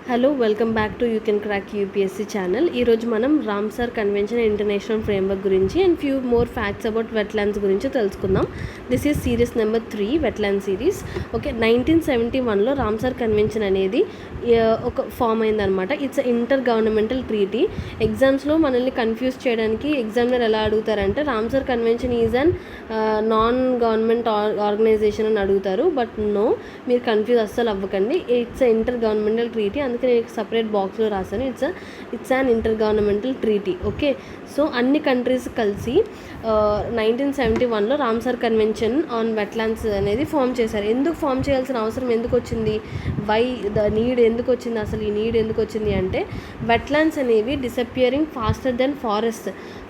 Hello welcome back to you can crack UPSC channel. ఈరోజు మనం Ramsar convention international framework గురించి and few more facts about wetlands గురించి తెలుసుకుందాం. This is series number 3 wetland series. Okay, 1971లో Ramsar convention అనేది ఒక form అయిందనమాట. It's intergovernmental treaty. ఎగ్జామ్స్లో మనల్ని కన్ఫ్యూజ్ చేయడానికి ఎగ్జామినర్ ఎలా అడుగుతారంటే Ramsar convention is an non government organisation అని అడుగుతారు. బట్ నో, మీరు కన్ఫ్యూజ్ అస్సలు అవ్వకండి. ఇట్స్ ఇంటర్ గవర్నమెంటల్ ట్రీటీ, అందుకే నేను సపరేట్ బాక్స్లో రాశాను. It's an intergovernmental treaty. Okay, so అన్ని కంట్రీస్ కలిసి 1971లో రామ్సార్ కన్వెన్షన్ ఆన్ వెట్లాండ్స్ అనేది ఫామ్ చేశారు. ఎందుకు ఫామ్ చేయాల్సిన అవసరం ఎందుకు వచ్చింది, వై ద నీడ్ ఎందుకు వచ్చింది, అసలు ఈ నీడ్ ఎందుకు వచ్చింది అంటే వెట్లాండ్స్ అనేవి డిసపియరింగ్ ఫాస్టర్ దెన్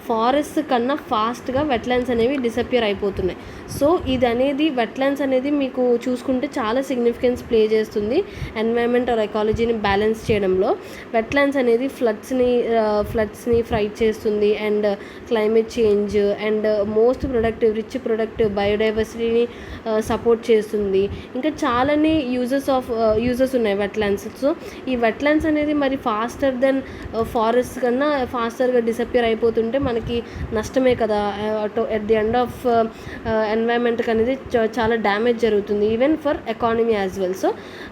ఫారెస్ట్ కన్నా ఫాస్ట్గా వెట్లాండ్స్ అనేవి డిసపియర్ అయిపోతున్నాయి. సో ఇది అనేది వెట్లాండ్స్ అనేది మీకు చూసుకుంటే చాలా సిగ్నిఫికెన్స్ ప్లే చేస్తుంది ఎన్వైరన్మెంట్ ఆర్ ఎకాలజీని బ్యాలెన్స్ చేయడంలో. వెట్లాండ్స్ అనేది ఫ్లడ్స్ని ఫైట్ చేస్తుంది and climate change and most rich productive బయోడైవర్సిటీని సపోర్ట్ చేస్తుంది. ఇంకా చాలానే యూజెస్ ఉన్నాయి వెట్లాండ్స్. సో ఈ వెట్లాండ్స్ అనేది మరి ఫాస్టర్ దెన్ ఫారెస్ట్ కన్నా ఫాస్టర్గా డిసపియర్ అయిపోతుంటే మనకి నష్టమే కదా. ఎట్ ది ఎండ్ ఆఫ్ ఎన్వైరన్మెంట్కి అనేది చాలా డ్యామేజ్ జరుగుతుంది, even for economy as well. So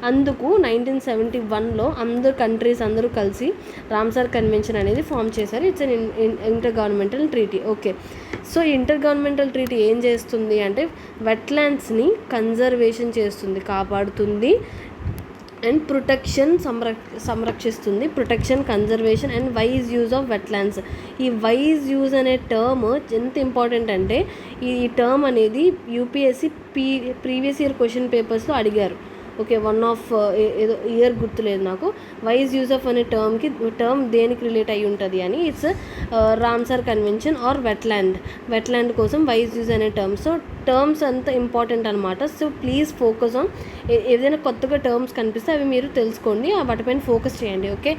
అందుకు 1971లో అందరూ కలిసి రామ్సార్ కన్వెన్షన్ అనేది ఫామ్ చేశారు. It's an intergovernmental treaty. Okay, so intergovernmental treaty ఏం చేస్తుంది అంటే వెట్లాండ్స్ని కన్జర్వేషన్ చేస్తుంది, కాపాడుతుంది అండ్ సంరక్షిస్తుంది. Protection, conservation and wise use of wetlands. ఈ వైజ్ యూజ్ అనే టర్మ్ ఎంత ఇంపార్టెంట్ అంటే ఈ టర్మ్ అనేది యూపీఎస్సీ ప్రీవియస్ ఇయర్ క్వశ్చన్ పేపర్స్లో అడిగారు. ఓకే, వన్ ఆఫ్ ఏదో ఇయర్ గుర్తులేదు నాకు. వైజ్ యూజ్ ఆఫ్ అనే టర్మ్ దేనికి రిలేట్ అయి ఉంటుంది అని. It's Ramsar convention or wetland కోసం వైజ్ యూజ్ అనే టర్మ్. సో టర్మ్స్ అంత ఇంపార్టెంట్ అనమాట. సో ప్లీజ్ ఫోకస్ ఆన్ ఏదైనా కొత్తగా టర్మ్స్ కనిపిస్తే అవి మీరు తెలుసుకోండి, వాటిపైన ఫోకస్ చేయండి. ఓకే,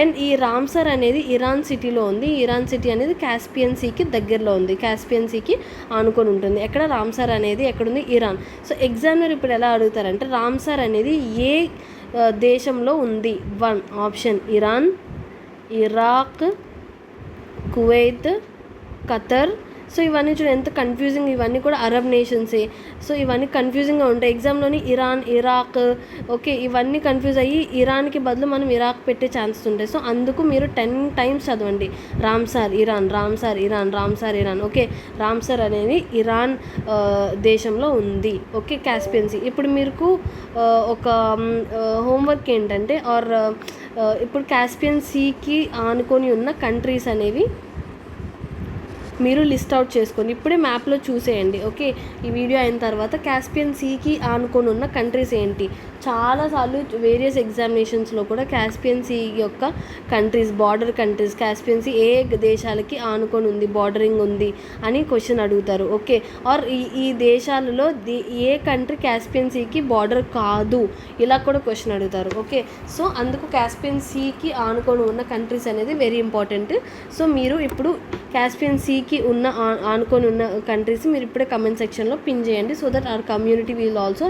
అండ్ ఈ రామ్సార్ అనేది ఇరాన్ సిటీలో ఉంది. ఇరాన్ సిటీ అనేది కాస్పియన్ సీకి దగ్గరలో ఉంది, కాస్పియన్ సీకి ఆనుకొని ఉంటుంది. ఎక్కడ రామ్సార్ అనేది ఎక్కడుంది, ఇరాన్. సో ఎగ్జామినర్ ఇప్పుడు ఎలా అడుగుతారంటే రామ్సార్ అనేది ఏ దేశంలో ఉంది. 1 option Iran, Iraq, Kuwait, Qatar. So ఇవన్నీ చూడండి ఎంత కన్ఫ్యూజింగ్, ఇవన్నీ కూడా అరబ్ నేషన్సే. సో ఇవన్నీ కన్ఫ్యూజింగ్గా ఉంటాయి ఎగ్జామ్లోని. ఇరాన్, ఇరాక్, ఓకే, ఇవన్నీ కన్ఫ్యూజ్ అయ్యి ఇరాన్కి బదులు మనం ఇరాక్ పెట్టే ఛాన్సెస్ ఉంటాయి. సో అందుకు మీరు 10 times చదవండి Ramsar Iran, Ramsar Iran, Ramsar Iran. Okay, Ramsar అనేది ఇరాన్ దేశంలో ఉంది. Okay, Caspian sea. ఇప్పుడు మీకు ఒక హోంవర్క్ ఏంటంటే ఇప్పుడు కాస్పియన్ సీకి ఆనుకొని ఉన్న కంట్రీస్ అనేవి మీరు లిస్ట్ అవుట్ చేసుకొని ఇప్పుడే మ్యాప్లో చూసేయండి. ఓకే, ఈ వీడియో అయిన తర్వాత కాస్పియన్ సీకి ఆనుకొని ఉన్న కంట్రీస్ ఏంటి. చాలాసార్లు వేరియస్ ఎగ్జామినేషన్స్లో కూడా కాస్పియన్ సీ యొక్క countries, border countries, Caspian sea ఏ దేశాలకి ఆనుకొని ఉంది, బార్డరింగ్ ఉంది అని క్వశ్చన్ అడుగుతారు. ఓకే, ఆర్ ఈ దేశాలలో ఏ కంట్రీ కాస్పియన్ సీకి బార్డర్ కాదు, ఇలా కూడా క్వశ్చన్ అడుగుతారు. ఓకే, సో అందుకు కాస్పియన్ సీకి ఆనుకొని ఉన్న కంట్రీస్ అనేది వెరీ ఇంపార్టెంట్. సో మీరు ఇప్పుడు కాస్పియన్ సీకి ఆనుకొని ఉన్న కంట్రీస్ మీరు ఇప్పుడే కమెంట్ సెక్షన్లో పిన్ చేయండి. So that our community will also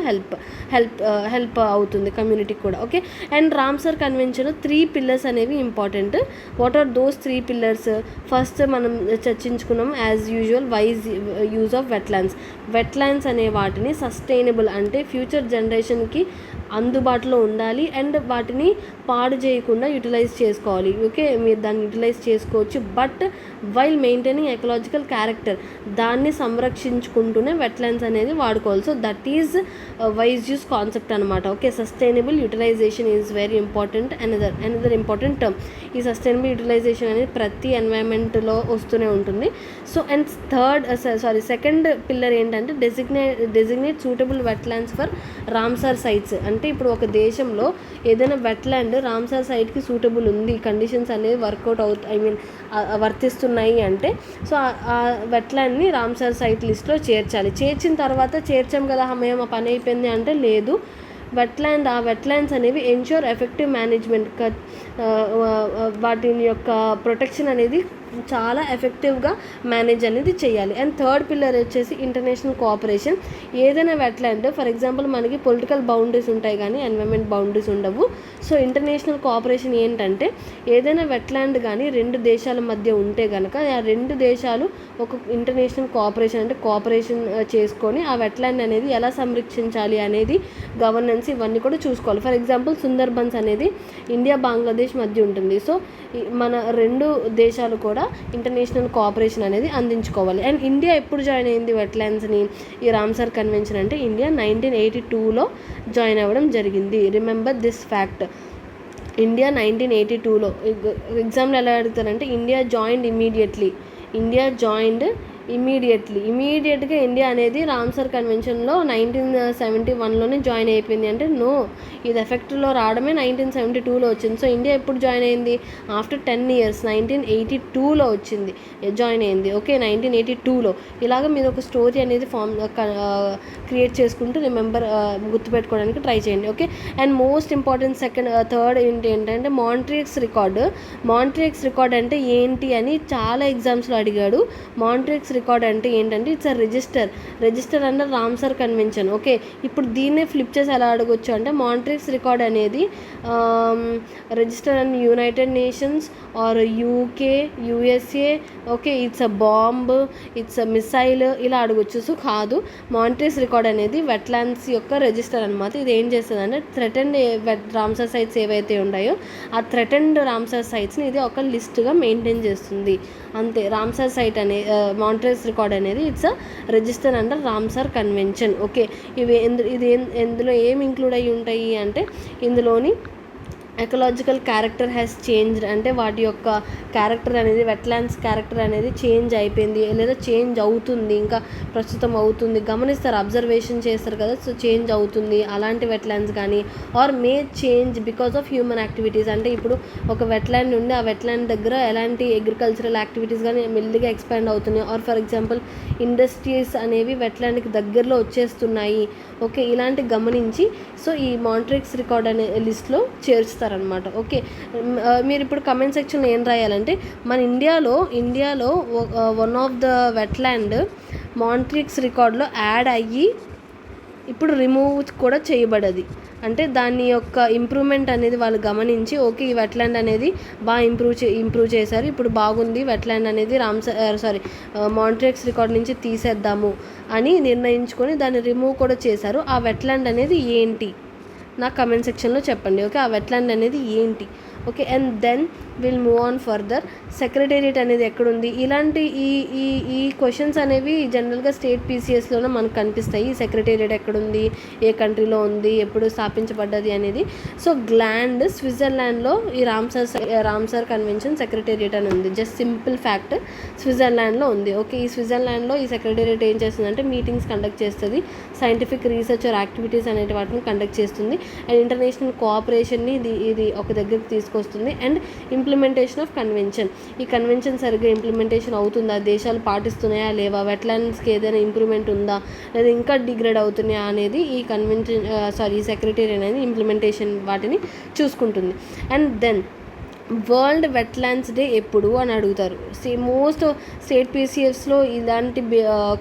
help అవుతుంది కమ్యూనిటీకి కూడా. ఓకే, అండ్ రామ్సార్ కన్వెన్షన్లో 3 pillars అనేవి important. What are those 3 pillars? First మనం చర్చించుకున్నాం as usual wise use of wetlands అనే వాటిని సస్టైనబుల్ అంటే ఫ్యూచర్ జనరేషన్కి అందుబాటులో ఉండాలి అండ్ వాటిని పాడు చేయకుండా యూటిలైజ్ చేసుకోవాలి. ఓకే, మీరు దాన్ని యూటిలైజ్ చేసుకోవచ్చు, but while maintaining ecological character, దాన్ని సంరక్షించుకుంటూనే వెట్లాండ్స్ అనేది వాడుకోవాలి. So that is wise use concept అనమాట. Okay, sustainable utilisation is very important. Another important term. ఈ సస్టైనబుల్ యూటిలైజేషన్ అనేది ప్రతి ఎన్వైరన్మెంట్లో వస్తూనే ఉంటుంది. సో అండ్ సెకండ్ పిల్లర్ ఏంటంటే designate suitable wetlands for Ramsar sites. అంటే ఇప్పుడు ఒక దేశంలో ఏదైనా వెట్లాండ్ రామ్సార్ సైట్కి సూటబుల్ ఉంది, కండిషన్స్ అనేవి వర్కౌట్ వర్తిస్తున్నాయి అంటే సో ఆ వెట్లాండ్ని రామ్సార్ సైట్ లిస్ట్లో చేర్చాలి. చేర్చిన తర్వాత చేర్చాం కదా మేము ఆ పని అయిపోయింది అంటే లేదు. వెట్లాండ్స్ అనేవి ఎన్ష్యూర్ ఎఫెక్టివ్ మేనేజ్మెంట్, వాటి యొక్క ప్రొటెక్షన్ అనేది చాలా ఎఫెక్టివ్గా మేనేజ్ అనేది చేయాలి. అండ్ థర్డ్ పిల్లర్ వచ్చేసి ఇంటర్నేషనల్ కోఆపరేషన్. ఏదైనా వెట్లాండ్ ఫర్ ఎగ్జాంపుల్ మనకి పొలిటికల్ బౌండరీస్ ఉంటాయి కానీ ఎన్విరాన్మెంట్ బౌండరీస్ ఉండవు. సో ఇంటర్నేషనల్ కోఆపరేషన్ ఏంటంటే ఏదైనా వెట్లాండ్ కానీ 2 దేశాల మధ్య ఉంటే కనుక ఆ 2 దేశాలు ఒక ఇంటర్నేషనల్ కోఆపరేషన్ అంటే కోఆపరేషన్ చేసుకొని ఆ వెట్లాండ్ అనేది ఎలా సంరక్షించాలి అనేది గవర్నెన్స్ ఇవన్నీ కూడా చూసుకోవాలి. ఫర్ ఎగ్జాంపుల్ సుందర్బన్స్ అనేది ఇండియా బంగ్లాదేశ్ మధ్య ఉంటుంది. సో మన 2 దేశాలు కూడా ఇంటర్నేషనల్ కోఆపరేషన్ అనేది అందించుకోవాలి. అండ్ ఇండియా ఎప్పుడు జాయిన్ అయింది వెట్లాండ్స్ని ఈ రామ్సర్ కన్వెన్షన్ అంటే ఇండియా 1982లో జాయిన్ అవ్వడం జరిగింది. Remember this fact. ఇండియా 1982లో ఎగ్జామ్లో ఎలా అడుగుతారంటే ఇండియా జాయిన్డ్ ఇమీడియట్గా ఇండియా అనేది రామ్సర్ కన్వెన్షన్లో 1971లోనే జాయిన్ అయిపోయింది అంటే నో, ఇది ఎఫెక్ట్లో రావడమే 1972లో వచ్చింది. సో ఇండియా ఎప్పుడు జాయిన్ అయింది? ఆఫ్టర్ 10 years 1982లో వచ్చింది, జాయిన్ అయింది. ఓకే, 1982లో. ఇలాగ మీరు ఒక స్టోరీ అనేది క్రియేట్ చేసుకుంటూ గుర్తుపెట్టుకోవడానికి ట్రై చేయండి. Okay, and most important third ఏంటంటే మాంట్రిక్స్ రికార్డ్ అంటే ఏంటి అని చాలా ఎగ్జామ్స్లో అడిగాడు. మాంట్రిక్స్ రికార్డ్ అంటే ఏంటంటే it's register under Ramsar convention. Okay, ఇప్పుడు దీన్నే ఫ్లిప్ చేసి ఎలా అడగొచ్చు అంటే మాంట్రిక్స్ రికార్డ్ అనేది register and United nations or UK, USA. Okay, it's a bomb, it's a missile ఇలా అడగొచ్చు. సో కాదు, మాంట్రిక్స్ రికార్డ్ అనేది వెట్లాండ్స్ యొక్క రిజిస్టర్ అనమాట. ఇది ఏం చేస్తుంది అంటే థ్రెటెండ్ రామ్సర్ సైట్స్ ఏవైతే ఉన్నాయో ఆ థ్రెటెండ్ రామ్సర్ సైట్స్ని ఇది ఒక లిస్ట్గా మెయింటైన్ చేస్తుంది. అంతే, రామ్సర్ సైట్ అనే మాంట్రిక్స్ రికార్డ్ అనేది it's register under Ramsar convention. Okay, ఇందులో ఏం ఇంక్లూడ్ అయ్యి ఉంటాయి అంటే ఇందులోని ఎకలాజికల్ క్యారెక్టర్ హ్యాస్ చేంజ్డ్ అంటే వాటి యొక్క క్యారెక్టర్ అనేది వెట్లాండ్స్ క్యారెక్టర్ అనేది చేంజ్ అయిపోయింది లేదా చేంజ్ అవుతుంది, ఇంకా ప్రస్తుతం అవుతుంది. గమనిస్తారు, అబ్జర్వేషన్ చేస్తారు కదా, సో చేంజ్ అవుతుంది అలాంటి వెట్లాండ్స్ కానీ are may change because of human activities. అంటే ఇప్పుడు ఒక వెట్లాండ్ ఉండి ఆ వెట్లాండ్ దగ్గర ఎలాంటి అగ్రికల్చరల్ యాక్టివిటీస్ కానీ మెల్లిగా ఎక్స్పాండ్ అవుతున్నాయి ఆర్ ఫర్ ఎగ్జాంపుల్ ఇండస్ట్రీస్ అనేవి వెట్లాండ్కి దగ్గరలో వచ్చేస్తున్నాయి. ఓకే, ఇలాంటి గమనించి సో ఈ మాంట్రిక్స్ రికార్డ్ అనే లిస్ట్లో చేరుస్తారనమాట. ఓకే, మీరు ఇప్పుడు కమెంట్ సెక్షన్లో ఏం రాయాలంటే మన ఇండియాలో one of the wetland Montreux రికార్డ్లో యాడ్ అయ్యి ఇప్పుడు రిమూవ్ కూడా చేయబడది. అంటే దాని యొక్క ఇంప్రూవ్మెంట్ అనేది వాళ్ళు గమనించి ఓకే ఈ వెట్లాండ్ అనేది బాగా ఇంప్రూవ్ చేశారు, ఇప్పుడు బాగుంది, వెట్లాండ్ అనేది మాంట్రిక్స్ రికార్డ్ నుంచి తీసేద్దాము అని నిర్ణయించుకొని దాన్ని రిమూవ్ కూడా చేశారు. ఆ వెట్లాండ్ అనేది ఏంటి నా కమెంట్ సెక్షన్లో చెప్పండి. ఓకే, ఆ వెట్లాండ్ అనేది ఏంటి? Okay, and then will move on further. Secretariat అనేది ఎక్కడుంది? ఇలాంటి ఈ క్వశ్చన్స్ అనేవి జనరల్గా స్టేట్ పీసీఎస్లోనే మనకు కనిపిస్తాయి. ఈ సెక్రటేరియట్ ఎక్కడుంది, ఏ కంట్రీలో ఉంది, ఎప్పుడు స్థాపించబడ్డది అనేది. సో గ్లాండ్ స్విట్జర్లాండ్లో ఈ రామ్సర్ కన్వెన్షన్ సెక్రటేరియట్ అని ఉంది. జస్ట్ సింపుల్ ఫ్యాక్ట్, స్విట్జర్లాండ్లో ఉంది. ఓకే, ఈ స్విట్జర్లాండ్లో ఈ సెక్రటేరియట్ ఏం చేస్తుందంటే మీటింగ్స్ కండక్ట్ చేస్తుంది, సైంటిఫిక్ రీసెర్చ్ ఆర్ యాక్టివిటీస్ అనేటి వాటిని కండక్ట్ చేస్తుంది. అండ్ ఇంటర్నేషనల్ కోఆపరేషన్ని ఇది ఒక దగ్గరికి తీసుకొస్తుంది. అండ్ ఇంప్లిమెంటేషన్ ఆఫ్ కన్వెన్షన్, ఈ కన్వెన్షన్ సరిగ్గా ఇంప్లిమెంటేషన్ అవుతుందా, దేశాలు పాటిస్తున్నాయా లేవా, వెట్లాండ్స్కి ఏదైనా ఇంప్రూవ్మెంట్ ఉందా లేదా ఇంకా డిగ్రేడ్ అవుతున్నాయా అనేది ఈ సెక్రటరీ అనేది ఇంప్లిమెంటేషన్ వాటిని చూసుకుంటుంది. And then world wetlands day ఎప్పుడు అని అడుగుతారు. మోస్ట్ స్టేట్ పీసీఎస్లో ఇలాంటి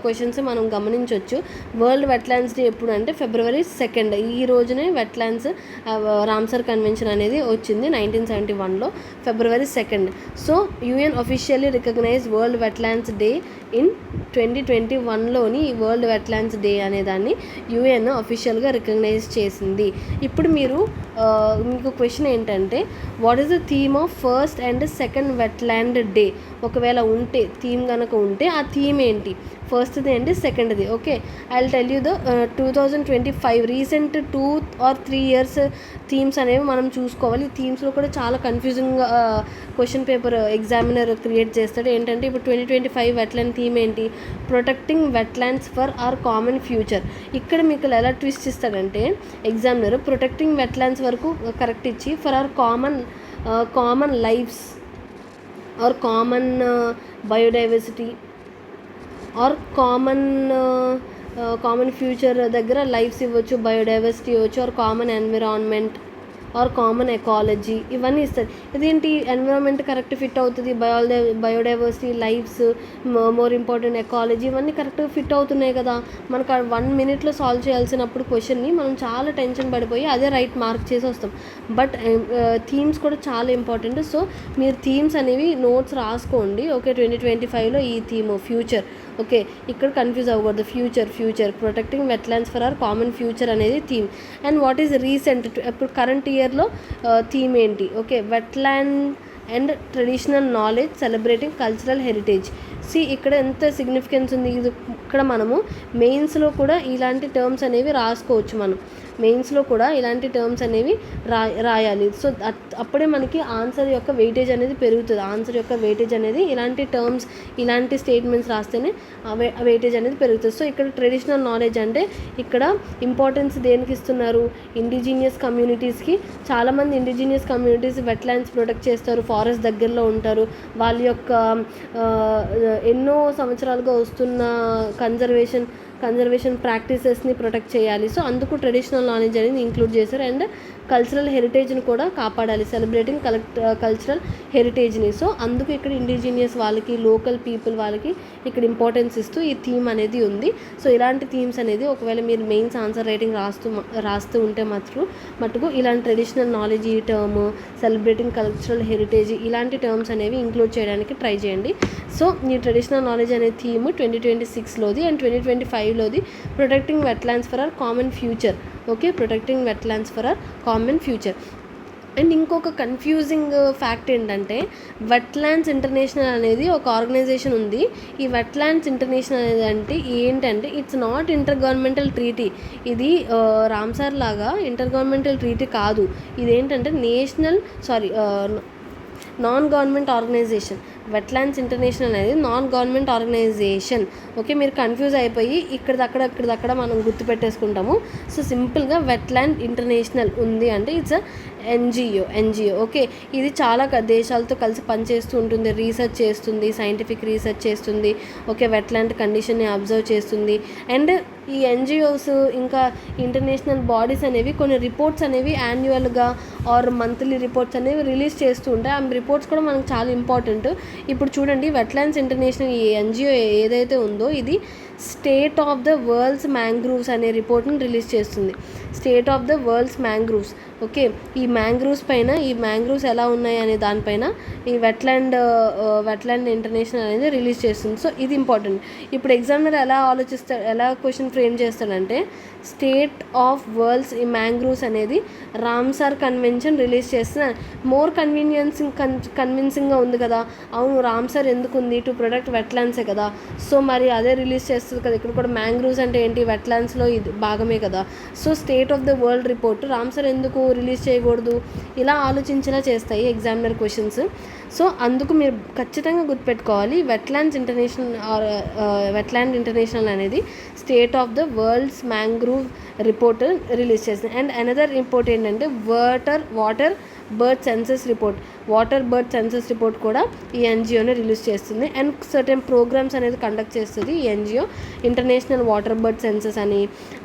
క్వశ్చన్స్ మనం గమనించవచ్చు. వరల్డ్ వెట్లాండ్స్ డే ఎప్పుడు అంటే February 2nd. ఈ రోజునే వెట్లాండ్స్ రామ్సర్ కన్వెన్షన్ అనేది వచ్చింది 1971లో February 2nd. So UN officially recognise world wetlands day in 2021లోని ఈ వరల్డ్ వెట్లాండ్స్ డే అనే దాన్ని యూఎన్ అఫీషియల్గా రికగ్నైజ్ చేసింది. ఇప్పుడు మీకు క్వశ్చన్ ఏంటంటే what is the theme of first and second wetland day? ఒకవేళ ఉంటే థీమ్ కనుక ఉంటే ఆ థీమ్ ఏంటి, ఫస్ట్ది ఏంటి, సెకండ్ది? Okay, I will tell you the 2025 recent 2 or 3 years themes అనేవి మనం చూసుకోవాలి. థీమ్స్లో కూడా చాలా కన్ఫ్యూజింగ్గా క్వశ్చన్ పేపర్ ఎగ్జామినర్ క్రియేట్ చేస్తాడు. ఏంటంటే ఇప్పుడు 2025 వెట్లాండ్ థీమ్ ఏంటి, protecting wetlands for our common future. ఇక్కడ మీకు ఎలా ట్విస్ట్ ఇస్తాడంటే ఎగ్జామినర్ ప్రొటెక్టింగ్ వెట్లాండ్స్ వరకు కరెక్ట్ ఇచ్చి for our common lifes or common biodiversity or common future దగ్గర లైఫ్స్ ఇవ్వచ్చు, బయోడైవర్సిటీ ఇవ్వచ్చు, or common environment or common ecology ఇవన్నీ ఇస్తారు. ఇదేంటి ఎన్విరాన్మెంట్ కరెక్ట్ ఫిట్ అవుతుంది, biodiversity, lifes, more important ecology ఇవన్నీ కరెక్ట్గా ఫిట్ అవుతున్నాయి కదా. మనకు 1 minute సాల్వ్ చేయాల్సినప్పుడు క్వశ్చన్ని మనం చాలా టెన్షన్ పడిపోయి అదే రైట్ మార్క్ చేసి వస్తాం. బట్ థీమ్స్ కూడా చాలా ఇంపార్టెంట్. సో మీరు థీమ్స్ అనేవి నోట్స్ రాసుకోండి. ఓకే, 2025లో ఈ థీమ్ ఫ్యూచర్. ఓకే, ఇక్కడ కన్ఫ్యూజ్ అవ్వకూడదు. Future protecting wetlands for our common future అనేది theme. And what is recent, ఇప్పుడు కరెంట్ ఇయర్లో థీమ్ ఏంటి? Okay, wetland and traditional knowledge celebrating cultural heritage. ఇక్కడ ఎంత సిగ్నిఫికెన్స్ ఉంది. ఇది ఇక్కడ మనము మెయిన్స్లో కూడా ఇలాంటి టర్మ్స్ అనేవి రాసుకోవచ్చు. మనం మెయిన్స్లో కూడా ఇలాంటి టర్మ్స్ అనేవి రాయాలి. సో అప్పుడే మనకి ఆన్సర్ యొక్క వెయిటేజ్ అనేది పెరుగుతుంది. ఆన్సర్ యొక్క వెయిటేజ్ అనేది ఇలాంటి టర్మ్స్, ఇలాంటి స్టేట్మెంట్స్ రాస్తేనే వెయిటేజ్ అనేది పెరుగుతుంది. సో ఇక్కడ ట్రెడిషనల్ నాలెడ్జ్ అంటే ఇక్కడ ఇంపార్టెన్స్ దేనికి ఇస్తున్నారు? ఇండిజినియస్ కమ్యూనిటీస్కి. చాలామంది ఇండిజినియస్ కమ్యూనిటీస్ వెట్లాండ్స్ ప్రొటెక్ట్ చేస్తారు, ఫారెస్ట్ దగ్గరలో ఉంటారు. వాళ్ళ యొక్క ఎన్నో సంవత్సరాలుగా వస్తున్న కన్జర్వేషన్ ప్రాక్టీసెస్ని ప్రొటెక్ట్ చేయాలి. సో అందుకు ట్రెడిషనల్ నాలెడ్జ్ అనేది ఇంక్లూడ్ చేశారు. అండ్ కల్చరల్ హెరిటేజ్ని కూడా కాపాడాలి, సెలబ్రేటింగ్ కల్చరల్ హెరిటేజ్ని. సో అందుకు ఇక్కడ ఇండిజినియస్ వాళ్ళకి, లోకల్ పీపుల్ వాళ్ళకి ఇక్కడ ఇంపార్టెన్స్ ఇస్తూ ఈ థీమ్ అనేది ఉంది. సో ఇలాంటి థీమ్స్ అనేది ఒకవేళ మీరు మెయిన్స్ ఆన్సర్ రైటింగ్ రాస్తూ ఉంటే మటుకు ఇలాంటి ట్రెడిషనల్ నాలెడ్జ్, ఈ టర్మ్, సెలబ్రేటింగ్ కల్చరల్ హెరిటేజ్ ఇలాంటి టర్మ్స్ అనేవి ఇంక్లూడ్ చేయడానికి ట్రై చేయండి. సో ఈ ట్రెడిషనల్ నాలెడ్జ్ అనే థీమ్ 2026లోది అండ్ 2025లోది protecting wetlands for our common future. Okay, protecting wetlands for our common future. And ఇంకొక కన్ఫ్యూజింగ్ ఫ్యాక్ట్ ఏంటంటే వెట్లాండ్స్ ఇంటర్నేషనల్ అనేది ఒక ఆర్గనైజేషన్ ఉంది. ఈ వెట్లాండ్స్ ఇంటర్నేషనల్ అనేది అంటే ఏంటంటే it's not intergovernmental treaty. ఇది రామ్సార్ లాగా ఇంటర్ గవర్నమెంటల్ ట్రీటీ కాదు. ఇదేంటంటే non government organisation. Wetlands international అనేది నాన్ గవర్నమెంట్ ఆర్గనైజేషన్. ఓకే, మీరు కన్ఫ్యూజ్ అయిపోయి ఇక్కడదక్కడ మనం గుర్తుపెట్టేసుకుంటాము. సో సింపుల్గా వెట్లాండ్ ఇంటర్నేషనల్ ఉంది అంటే ఇట్స్ ఎన్జిఓ. ఓకే, ఇది చాలా దేశాలతో కలిసి పనిచేస్తూ ఉంటుంది, రీసెర్చ్ చేస్తుంది, సైంటిఫిక్ రీసెర్చ్ చేస్తుంది. ఓకే, వెట్లాండ్ కండిషన్ని అబ్జర్వ్ చేస్తుంది. అండ్ ఈ ఎన్జిఓస్ ఇంకా ఇంటర్నేషనల్ బాడీస్ అనేవి కొన్ని రిపోర్ట్స్ అనేవి యాన్యువల్గా ఆర్ మంత్లీ రిపోర్ట్స్ అనేవి రిలీజ్ చేస్తూ ఉంటాయి. ఆ రిపోర్ట్స్ కూడా మనకు చాలా ఇంపార్టెంట్. ఇప్పుడు చూడండి, వెట్లాండ్స్ ఇంటర్నేషనల్ ఈ ఎన్జిఓ ఏదైతే ఉందో ఇది state of the world's mangroves అనే రిపోర్ట్ని రిలీజ్ చేస్తుంది. State of the world's mangroves. Okay, ఈ మ్యాంగ్రూవ్స్ ఎలా ఉన్నాయి అనే దానిపైన ఈ వెట్లాండ్ ఇంటర్నేషనల్ అనేది రిలీజ్ చేస్తుంది. సో ఇది ఇంపార్టెంట్. ఇప్పుడు ఎగ్జామినర్ ఎలా క్వశ్చన్ ఫ్రేమ్ చేస్తాడంటే స్టేట్ ఆఫ్ వరల్డ్స్ ఈ మ్యాంగ్రూవ్స్ అనేది రామ్సార్ కన్వెన్షన్ రిలీజ్ చేస్తున్న మోర్ కన్విన్సింగ్గా ఉంది కదా. అవును, రామ్సార్ ఎందుకు ఉంది? టు ప్రొటెక్ట్ వెట్లాండ్సే కదా. సో మరి అదే రిలీజ్ చేస్తుంది కదా. ఇక్కడ కూడా మ్యాంగ్రూవ్స్ అంటే ఏంటి? వెట్లాండ్స్లో ఇది భాగమే కదా. So state of the world report Ramsar ఎందుకు రిలీజ్ చేయకూడదు? ఇలా ఆలోచించేలా చేస్తాయి ఎగ్జామినర్ క్వశ్చన్స్. సో అందుకు మీరు ఖచ్చితంగా గుర్తుపెట్టుకోవాలి, వెట్లాండ్ ఇంటర్నేషనల్ అనేది state of the world's mangrove report release చేసింది. అండ్ అనదర్ రిపోర్ట్ ఏంటంటే వాటర్ బర్డ్ సెన్సస్ రిపోర్ట్ కూడా ఈ ఎన్జిఓని రిలీజ్ చేస్తుంది. అండ్ సర్టెన్ ప్రోగ్రామ్స్ అనేది కండక్ట్ చేస్తుంది ఈ NGO. International water bird census అని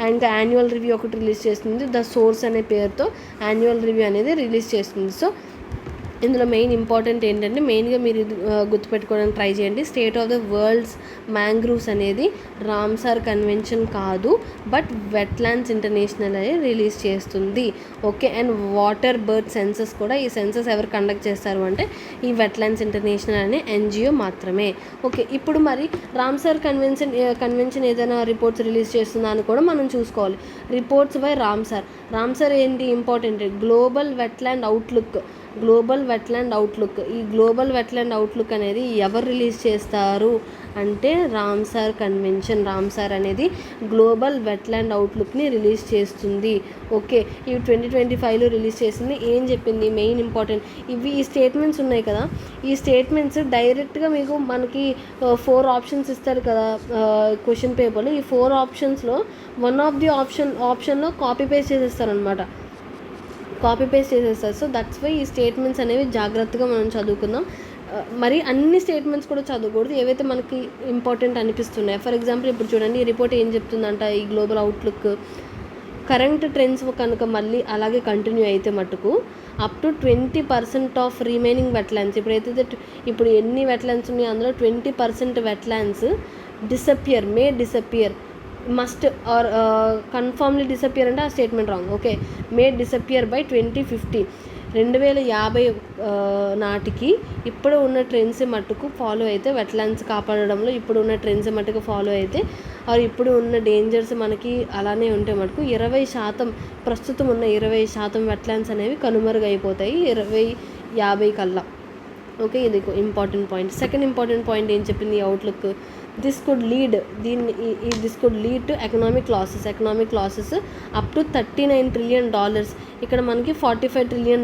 అండ్ యాన్యువల్ రివ్యూ ఒకటి రిలీజ్ చేస్తుంది. ద సోర్స్ అనే పేరుతో యాన్యువల్ రివ్యూ అనేది రిలీజ్ చేస్తుంది. సో ఇందులో మెయిన్ ఇంపార్టెంట్ ఏంటంటే మెయిన్గా మీరు గుర్తుపెట్టుకోవడానికి ట్రై చేయండి. State of the world's mangroves అనేది రామ్సార్ కన్వెన్షన్ కాదు, బట్ వెట్లాండ్స్ ఇంటర్నేషనల్ అనేది రిలీజ్ చేస్తుంది. Okay, and water bird census కూడా, ఈ సెన్సస్ ఎవరు కండక్ట్ చేస్తారు అంటే ఈ వెట్లాండ్స్ ఇంటర్నేషనల్ అనే ఎన్జిఓ మాత్రమే. ఓకే, ఇప్పుడు మరి రామ్సార్ కన్వెన్షన్ ఏదైనా రిపోర్ట్స్ రిలీజ్ చేస్తుందా అని కూడా మనం చూసుకోవాలి. రిపోర్ట్స్ బై రామ్సార్ ఏంటి ఇంపార్టెంట్? Global wetland outlook. ఈ గ్లోబల్ వెట్లాండ్ అవుట్లుక్ అనేది ఎవరు రిలీజ్ చేస్తారు అంటే రామ్సార్ కన్వెన్షన్. రామ్సార్ అనేది గ్లోబల్ వెట్లాండ్ అవుట్లుక్ని రిలీజ్ చేస్తుంది. ఓకే, ఇవి 2025లో రిలీజ్ చేసింది. ఏం చెప్పింది? మెయిన్ ఇంపార్టెంట్ ఈ స్టేట్మెంట్స్ ఉన్నాయి కదా. ఈ స్టేట్మెంట్స్ డైరెక్ట్గా మనకి 4 ఆప్షన్స్ ఇస్తారు కదా క్వశ్చన్ పేపర్లో. ఈ 4 ఆప్షన్స్లో వన్ ఆఫ్ ది ఆప్షన్లో కాపీ పేస్ట్ చేసేస్తారు. సో దట్స్ వై ఈ స్టేట్మెంట్స్ అనేవి జాగ్రత్తగా మనం చదువుకుందాం. మరి అన్ని స్టేట్మెంట్స్ కూడా చదవకూడదు, ఏవైతే మనకి ఇంపార్టెంట్ అనిపిస్తున్నాయి. ఫర్ ఎగ్జాంపుల్ ఇప్పుడు చూడండి, ఈ రిపోర్ట్ ఏం చెప్తుందంట, ఈ గ్లోబల్ అవుట్లుక్ కరెంట్ ట్రెండ్స్ కనుక మళ్ళీ అలాగే కంటిన్యూ అయితే మటుకు up to 20% of remaining wetlands, ఇప్పుడు ఎన్ని వెట్లాండ్స్ ఉన్నాయో అందులో 20% wetlands may disappear, must or confirmly disappear అంటే ఆ statement wrong. Okay, may disappear by 2050 నాటికి ఇప్పుడు ఉన్న ట్రెండ్స్ మట్టుకు ఫాలో అయితే, వెట్లాండ్స్ కాపాడడంలో ఇప్పుడు ఉన్న ట్రెండ్స్ మట్టుకు ఫాలో అయితే, ఆర్ ఇప్పుడు ఉన్న డేంజర్స్ మనకి అలానే ఉంటే మటుకు 20%, ప్రస్తుతం ఉన్న 20% వెట్లాండ్స్ అనేవి కనుమరుగైపోతాయి 2050 కల్లా. ఓకే, ఇది important point. Second important point ఏం చెప్పింది ఈ outlook, this could lead to economic losses up to $39 trillion. ఇక్కడ మనకి $45 trillion,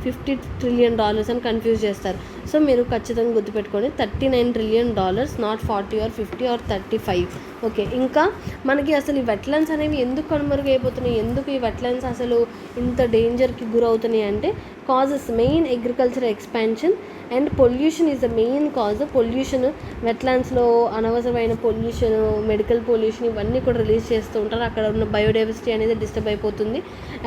$50 trillion అని కన్ఫ్యూజ్ చేస్తారు. సో మీరు ఖచ్చితంగా గుర్తుపెట్టుకోండి, $39 trillion, not 40 or 50 or 35. Okay, ఇంకా మనకి అసలు ఈ వెట్లాండ్స్ అనేవి ఎందుకు కనుమరుగైపోతున్నాయి, ఎందుకు ఈ వెట్లాండ్స్ అసలు ఇంత డేంజర్కి గురవుతున్నాయి అంటే, causes main agriculture expansion and pollution is the main cause. Pollution, వెట్లాండ్స్లో అనవసరమైన పొల్యూషన్, మెడికల్ పొల్యూషన్ ఇవన్నీ కూడా రిలీజ్ చేస్తూ ఉంటారు. అక్కడ ఉన్న బయోడైవర్సిటీ అనేది డిస్టర్బ్ అయిపోతుంది.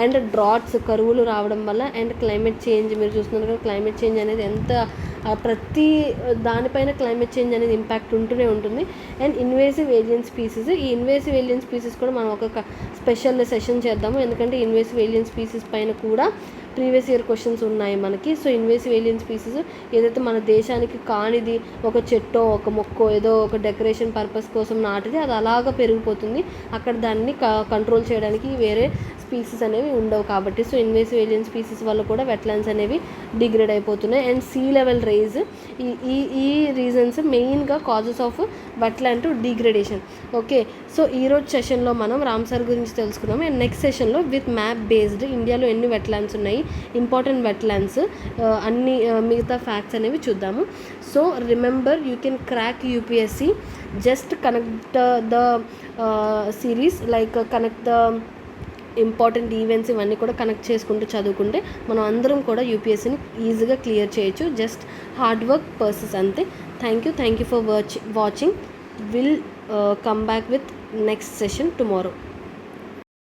అండ్ డ్రాట్స్, కరువులు రావడం వల్ల, అండ్ క్లైమేట్ చేంజ్, మీరు చూస్తున్నారు కదా క్లైమేట్ చేంజ్ అనేది ఎంత, ప్రతి దానిపైన క్లైమేట్ చేంజ్ అనేది ఇంపాక్ట్ ఉంటూనే ఉంటుంది. అండ్ ఇన్వేసివ్ ఏలియన్ స్పీసీస్, ఈ ఇన్వేసివ్ ఏలియన్ స్పీసీస్ కూడా మనం ఒక స్పెషల్ సెషన్ చేద్దాము, ఎందుకంటే ఇన్వేసివ్ ఏలియన్ స్పీసీస్ పైన కూడా ప్రీవియస్ ఇయర్ క్వశ్చన్స్ ఉన్నాయి మనకి. సో ఇన్వేసివ్ ఏలియన్ స్పీసీస్ ఏదైతే మన దేశానికి కానిది, ఒక చెట్టో ఒక మొక్కో ఏదో ఒక డెకరేషన్ పర్పస్ కోసం నాటిది, అది అలాగా పెరిగిపోతుంది. అక్కడ దాన్ని కంట్రోల్ చేయడానికి వేరే స్పీసీస్ అనేవి ఉండవు కాబట్టి. సో ఇన్వేసివ్ ఏలియన్ స్పీసీస్ వల్ల కూడా వెట్లాండ్స్ అనేవి డిగ్రేడ్ అయిపోతున్నాయి. అండ్ సీ లెవెల్ రైజ్, ఈ రీజన్స్ మెయిన్గా causes of wetland degradation. Okay, so ఈరోజు సెషన్లో మనం రామ్సార్ గురించి తెలుసుకున్నాము. అండ్ నెక్స్ట్ సెషన్లో విత్ మ్యాప్ బేస్డ్ ఇండియాలో ఎన్ని వెట్లాండ్స్ ఉన్నాయి, ఇంపార్టెంట్ వెట్లాండ్స్, అన్ని మిగతా ఫ్యాక్ట్స్ అనేవి చూద్దాము. So remember, you can crack UPSC, just connect the series, like connect the important events, ఇవన్నీ కూడా కనెక్ట్ చేసుకుంటూ చదువుకుంటే మనం అందరం కూడా యూపీఎస్సీని ఈజీగా క్లియర్ చేయొచ్చు. జస్ట్ హార్డ్ వర్క్ పర్సన్స్ అంతే. Thank you for watching. Will come back with next session tomorrow.